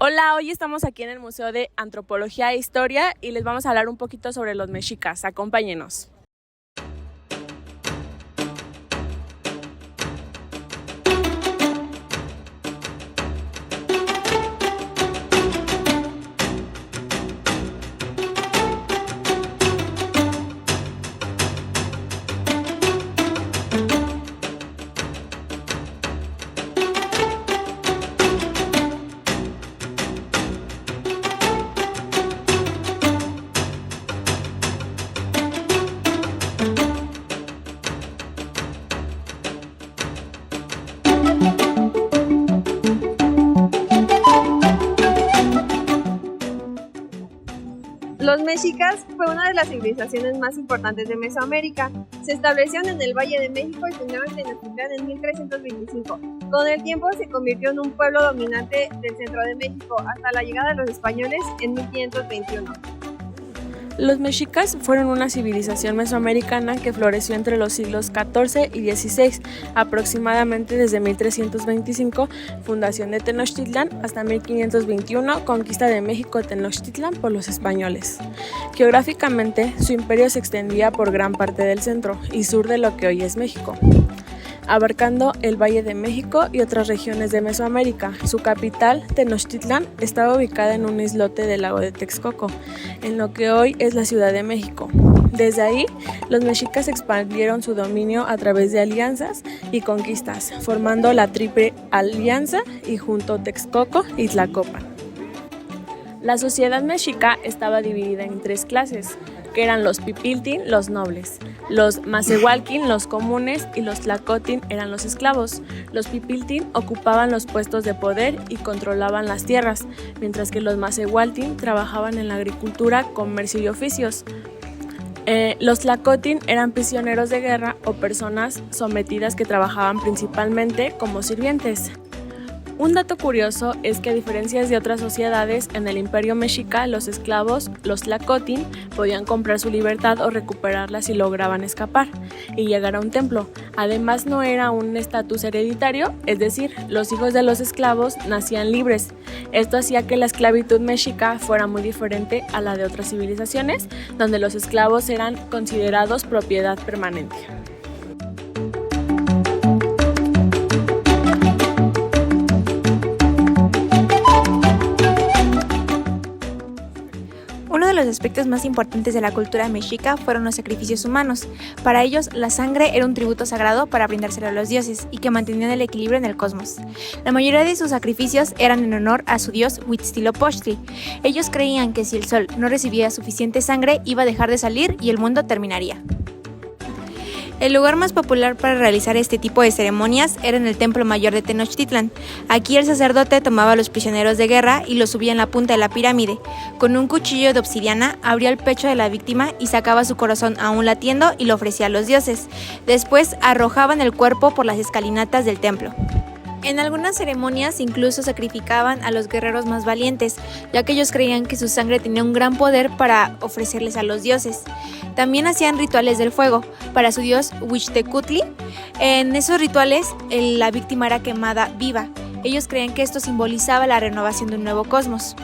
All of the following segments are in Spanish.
Hola, hoy estamos aquí en el Museo de Antropología e Historia y les vamos a hablar un poquito sobre los mexicas. Acompáñenos. Los mexicas fue una de las civilizaciones más importantes de Mesoamérica. Se establecieron en el Valle de México y fundaron Tenochtitlán en 1325. Con el tiempo se convirtió en un pueblo dominante del centro de México hasta la llegada de los españoles en 1521. Los mexicas fueron una civilización mesoamericana que floreció entre los siglos XIV y XVI, aproximadamente desde 1325, fundación de Tenochtitlán, hasta 1521, conquista de México Tenochtitlán por los españoles. Geográficamente, su imperio se extendía por gran parte del centro y sur de lo que hoy es México, abarcando el Valle de México y otras regiones de Mesoamérica. Su capital, Tenochtitlán, estaba ubicada en un islote del lago de Texcoco, en lo que hoy es la Ciudad de México. Desde ahí, los mexicas expandieron su dominio a través de alianzas y conquistas, formando la Triple Alianza y junto Texcoco y Tlacopan. La sociedad mexica estaba dividida en tres clases, que eran los pipiltin, los nobles, los macehualquin, los comunes, y los tlacotin eran los esclavos. Los pipiltin ocupaban los puestos de poder y controlaban las tierras, mientras que los macehualtin trabajaban en la agricultura, comercio y oficios. Los tlacotin eran prisioneros de guerra o personas sometidas que trabajaban principalmente como sirvientes. Un dato curioso es que, a diferencia de otras sociedades, en el Imperio Mexica los esclavos, los tlacotin, podían comprar su libertad o recuperarla si lograban escapar y llegar a un templo. Además, no era un estatus hereditario, es decir, los hijos de los esclavos nacían libres. Esto hacía que la esclavitud mexica fuera muy diferente a la de otras civilizaciones, donde los esclavos eran considerados propiedad permanente. Uno de los aspectos más importantes de la cultura mexica fueron los sacrificios humanos. Para ellos, la sangre era un tributo sagrado para brindárselo a los dioses y que mantenían el equilibrio en el cosmos. La mayoría de sus sacrificios eran en honor a su dios Huitzilopochtli. Ellos creían que si el sol no recibía suficiente sangre, iba a dejar de salir y el mundo terminaría. El lugar más popular para realizar este tipo de ceremonias era en el Templo Mayor de Tenochtitlán. Aquí el sacerdote tomaba a los prisioneros de guerra y los subía en la punta de la pirámide. Con un cuchillo de obsidiana abría el pecho de la víctima y sacaba su corazón aún latiendo y lo ofrecía a los dioses. Después arrojaban el cuerpo por las escalinatas del templo. En algunas ceremonias incluso sacrificaban a los guerreros más valientes, ya que ellos creían que su sangre tenía un gran poder para ofrecerles a los dioses. También hacían rituales del fuego para su dios Huixtecutli. En esos rituales la víctima era quemada viva. Ellos creían que esto simbolizaba la renovación de un nuevo cosmos.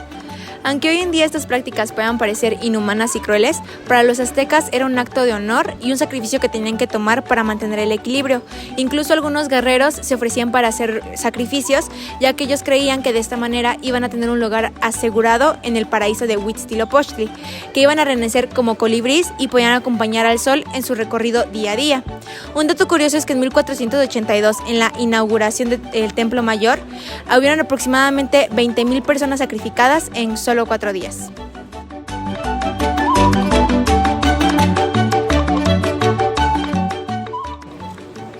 Aunque hoy en día estas prácticas puedan parecer inhumanas y crueles, para los aztecas era un acto de honor y un sacrificio que tenían que tomar para mantener el equilibrio. Incluso algunos guerreros se ofrecían para hacer sacrificios, ya que ellos creían que de esta manera iban a tener un lugar asegurado en el paraíso de Huitzilopochtli, que iban a renacer como colibríes y podían acompañar al sol en su recorrido día a día. Un dato curioso es que en 1482, en la inauguración del Templo Mayor, hubieron aproximadamente 20,000 personas sacrificadas en solo 4 días.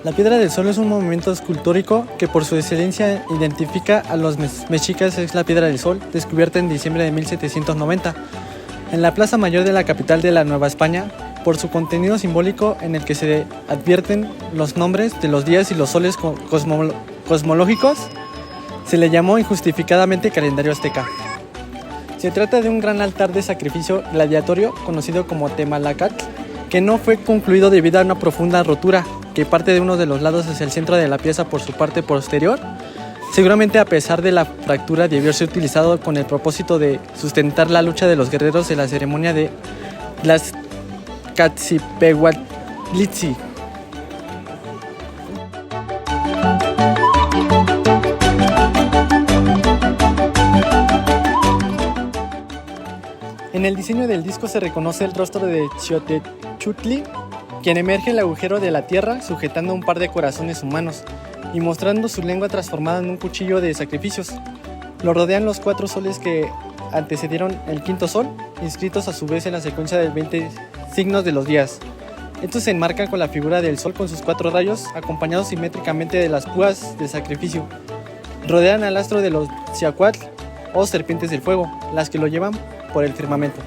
La Piedra del Sol es un monumento escultórico que por su excelencia identifica a los mexicas. Es la Piedra del Sol, descubierta en diciembre de 1790 en la Plaza Mayor de la capital de la Nueva España, por su contenido simbólico en el que se advierten los nombres de los días y los soles cosmológicos. Se le llamó injustificadamente calendario azteca. Se trata de un gran altar de sacrificio gladiatorio conocido como Temalacatl, que no fue concluido debido a una profunda rotura que parte de uno de los lados hacia el centro de la pieza por su parte posterior Seguramente a pesar de la fractura debió ser utilizado con el propósito de sustentar la lucha de los guerreros de la ceremonia de Tlaxcatepehuatlitzi. En el diseño del disco se reconoce el rostro de Xiahutecutli, quien emerge del agujero de la tierra sujetando un par de corazones humanos y mostrando su lengua transformada en un cuchillo de sacrificios. Lo rodean los 4 soles que antecedieron el quinto sol, inscritos a su vez en la secuencia de 20 signos de los días. Estos se enmarcan con la figura del sol con sus 4 rayos, acompañados simétricamente de las púas de sacrificio. Rodean al astro de los Xiahuatl o serpientes del fuego, las que lo llevan por el firmamento.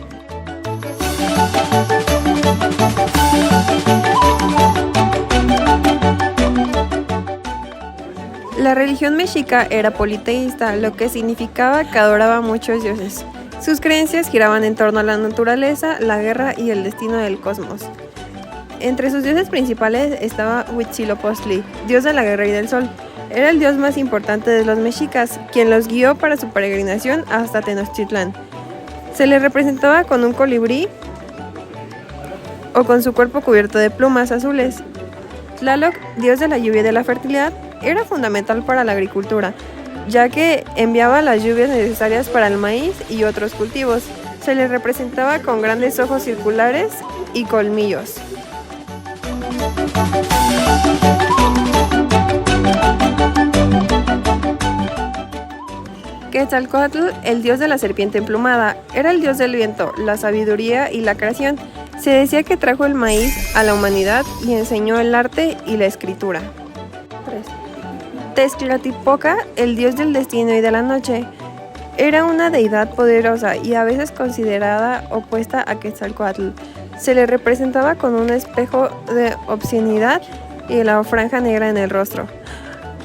La religión mexica era politeísta, lo que significaba que adoraba a muchos dioses. Sus creencias giraban en torno a la naturaleza, la guerra y el destino del cosmos. Entre sus dioses principales estaba Huitzilopochtli, dios de la guerra y del sol. Era el dios más importante de los mexicas, quien los guió para su peregrinación hasta Tenochtitlán. Se le representaba con un colibrí o con su cuerpo cubierto de plumas azules. Tlaloc, dios de la lluvia y de la fertilidad, era fundamental para la agricultura, ya que enviaba las lluvias necesarias para el maíz y otros cultivos. Se le representaba con grandes ojos circulares y colmillos. Quetzalcóatl, el dios de la serpiente emplumada, era el dios del viento, la sabiduría y la creación. Se decía que trajo el maíz a la humanidad y enseñó el arte y la escritura. 3. Tezcatlipoca, el dios del destino y de la noche, era una deidad poderosa y a veces considerada opuesta a Quetzalcóatl. Se le representaba con un espejo de obscenidad y la franja negra en el rostro.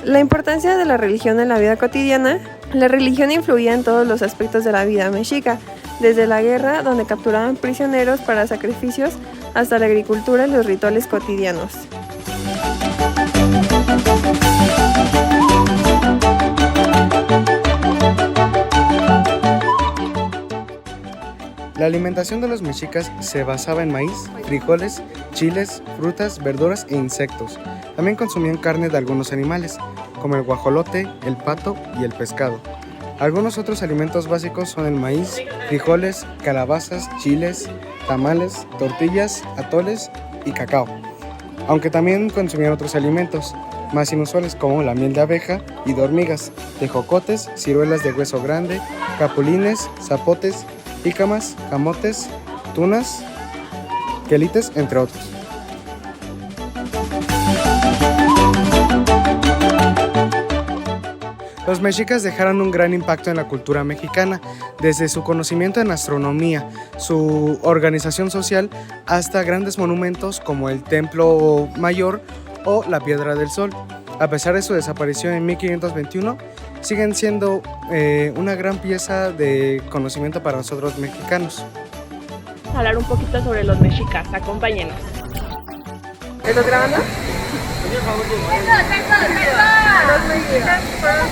La importancia de la religión en la vida cotidiana. La religión influía en todos los aspectos de la vida mexica, desde la guerra, donde capturaban prisioneros para sacrificios, hasta la agricultura y los rituales cotidianos. La alimentación de los mexicas se basaba en maíz, frijoles, chiles, frutas, verduras e insectos. También consumían carne de algunos animales, como el guajolote, el pato y el pescado. Algunos otros alimentos básicos son el maíz, frijoles, calabazas, chiles, tamales, tortillas, atoles y cacao. Aunque también consumían otros alimentos más inusuales como la miel de abeja y de hormigas, tejocotes, ciruelas de hueso grande, capulines, zapotes, jícamas, camotes, tunas, quelites, entre otros. Los mexicas dejaron un gran impacto en la cultura mexicana, desde su conocimiento en astronomía, su organización social, hasta grandes monumentos como el Templo Mayor o la Piedra del Sol. A pesar de su desaparición en 1521, siguen siendo una gran pieza de conocimiento para nosotros mexicanos. Vamos a hablar un poquito sobre los mexicas, acompáñenos. ¿Estás grabando? Los mexicas fueron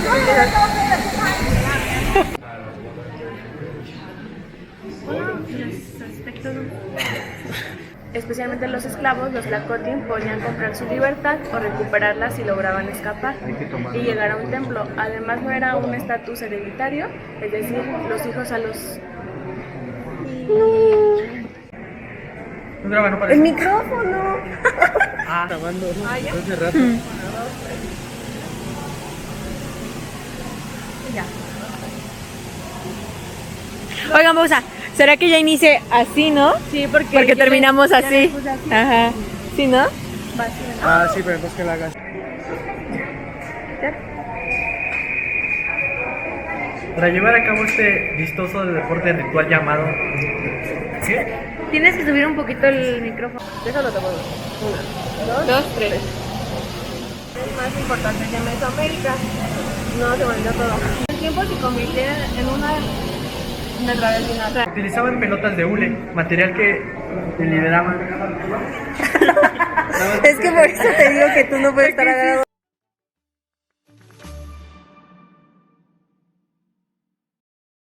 Especialmente los esclavos, los tlacotin, podían comprar su libertad o recuperarla si lograban escapar y llegar a un templo. Además, no era un estatus hereditario, es decir, los hijos a los... ¡El micrófono! Grabando ¿ya? hace rato. Oigan, Bausa, ¿será que ya inicie así, no? Sí, porque terminamos así. Ajá. ¿Sí, no? Ah, sí, pero entonces que la hagas. Para llevar a cabo este vistoso deporte ritual llamado... ¿Sí? Tienes que subir un poquito el micrófono. Déjalo de nuevo. 1, 2, 3. Es más importante que Mesoamérica. No, se volvió todo. El tiempo se convirtió en una tradicional. Utilizaban pelotas de hule, material que lideraban. Es que por eso te digo que tú no puedes estar agarrado.